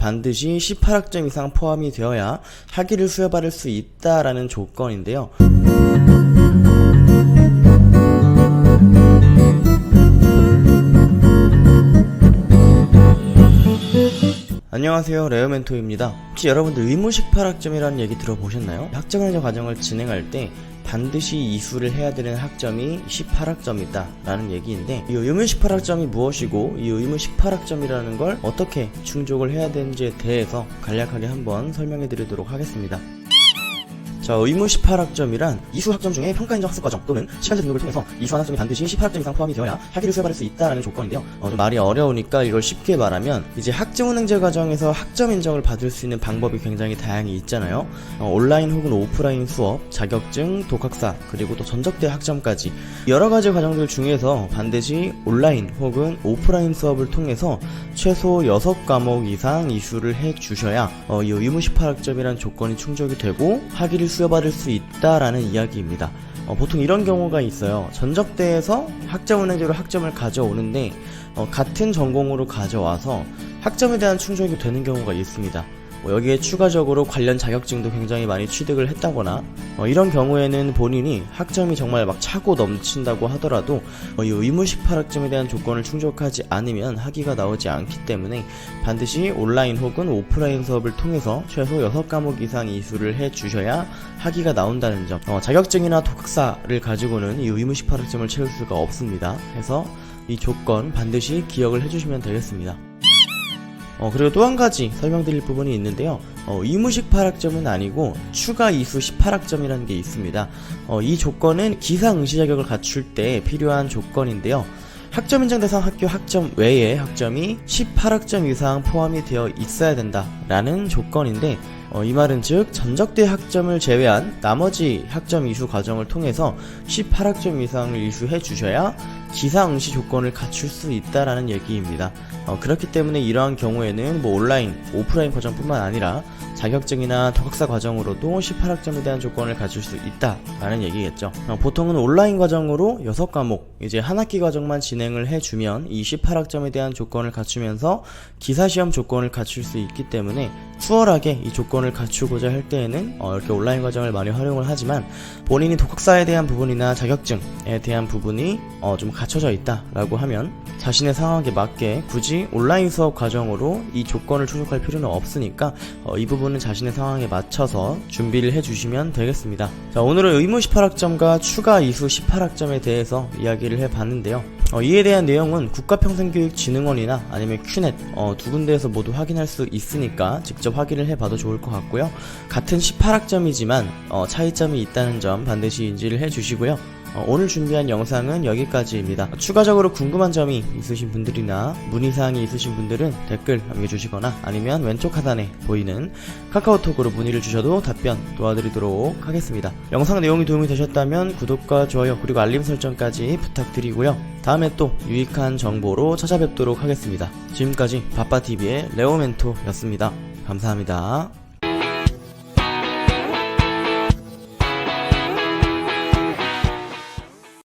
반드시 18학점 이상 포함이 되어야 학위를 수여받을 수 있다라는 조건인데요. 안녕하세요, 레어멘토입니다. 혹시 여러분들 의무 18학점이라는 얘기 들어보셨나요? 학점행정 과정을 진행할 때 반드시 이수를 해야 되는 학점이 18학점이다 라는 얘기인데, 이 의무 18학점이 무엇이고 이 의무 18학점이라는 걸 어떻게 충족을 해야 되는지에 대해서 간략하게 한번 설명해 드리도록 하겠습니다. 자, 의무 18학점이란 이수 학점 중에 평가인정 학습과정 또는 시간제 등록을 통해서 이수한 학점이 반드시 18학점 이상 포함이 되어야 학위를 수여받을 수 있다는 조건인데요. 좀 말이 어려우니까 이걸 쉽게 말하면, 이제 학점운행제 과정에서 학점 인정을 받을 수 있는 방법이 굉장히 다양히 있잖아요. 온라인 혹은 오프라인 수업, 자격증, 독학사, 그리고 또 전적대 학점까지 여러가지 과정들 중에서 반드시 온라인 혹은 오프라인 수업을 통해서 최소 6과목 이상 이수를 해주셔야 이 의무 18학점이란 조건이 충족이 되고 학위를 수여받을 수 있다라는 이야기입니다. 보통 이런 경우가 있어요. 전적대에서 학점운행제로 학점을 가져오는데 같은 전공으로 가져와서 학점에 대한 충족이 되는 경우가 있습니다. 여기에 추가적으로 관련 자격증도 굉장히 많이 취득을 했다거나 이런 경우에는 본인이 학점이 정말 막 차고 넘친다고 하더라도 이 의무 18학점에 대한 조건을 충족하지 않으면 학위가 나오지 않기 때문에 반드시 온라인 혹은 오프라인 수업을 통해서 최소 6과목 이상 이수를 해주셔야 학위가 나온다는 점, 자격증이나 독학사를 가지고는 이 의무 18학점을 채울 수가 없습니다. 그래서 이 조건 반드시 기억을 해주시면 되겠습니다. 그리고 또 한 가지 설명드릴 부분이 있는데요. 의무 18학점은 아니고 추가 이수 18학점이라는 게 있습니다. 이 조건은 기사 응시 자격을 갖출 때 필요한 조건인데요. 학점 인정 대상 학교 학점 외에 학점이 18학점 이상 포함이 되어 있어야 된다라는 조건인데, 이 말은 즉 전적대 학점을 제외한 나머지 학점 이수 과정을 통해서 18학점 이상을 이수해 주셔야 기사 응시 조건을 갖출 수 있다라는 얘기입니다. 그렇기 때문에 이러한 경우에는 온라인, 오프라인 과정뿐만 아니라 자격증이나 독학사 과정으로도 18학점에 대한 조건을 갖출 수 있다라는 얘기겠죠. 보통은 온라인 과정으로 6과목, 이제 한 학기 과정만 진행을 해주면 이 18학점에 대한 조건을 갖추면서 기사시험 조건을 갖출 수 있기 때문에 수월하게 이 조건을 갖추고자 할 때에는 이렇게 온라인 과정을 많이 활용을 하지만, 본인이 독학사에 대한 부분이나 자격증에 대한 부분이 좀 갖춰져 있다라고 하면 자신의 상황에 맞게 굳이 온라인 수업 과정으로 이 조건을 충족할 필요는 없으니까 이 부분은 자신의 상황에 맞춰서 준비를 해주시면 되겠습니다. 자, 오늘은 의무 18학점과 추가 이수 18학점에 대해서 이야기를 해봤는데요. 이에 대한 내용은 국가평생교육진흥원이나 아니면 큐넷 두 군데에서 모두 확인할 수 있으니까 직접 확인을 해봐도 좋을 것 같고요. 같은 18학점이지만 차이점이 있다는 점 반드시 인지를 해주시고요. 오늘 준비한 영상은 여기까지입니다. 추가적으로 궁금한 점이 있으신 분들이나 문의사항이 있으신 분들은 댓글 남겨주시거나 아니면 왼쪽 하단에 보이는 카카오톡으로 문의를 주셔도 답변 도와드리도록 하겠습니다. 영상 내용이 도움이 되셨다면 구독과 좋아요 그리고 알림 설정까지 부탁드리고요. 다음에 또 유익한 정보로 찾아뵙도록 하겠습니다. 지금까지 바빠TV의 레오멘토였습니다. 감사합니다.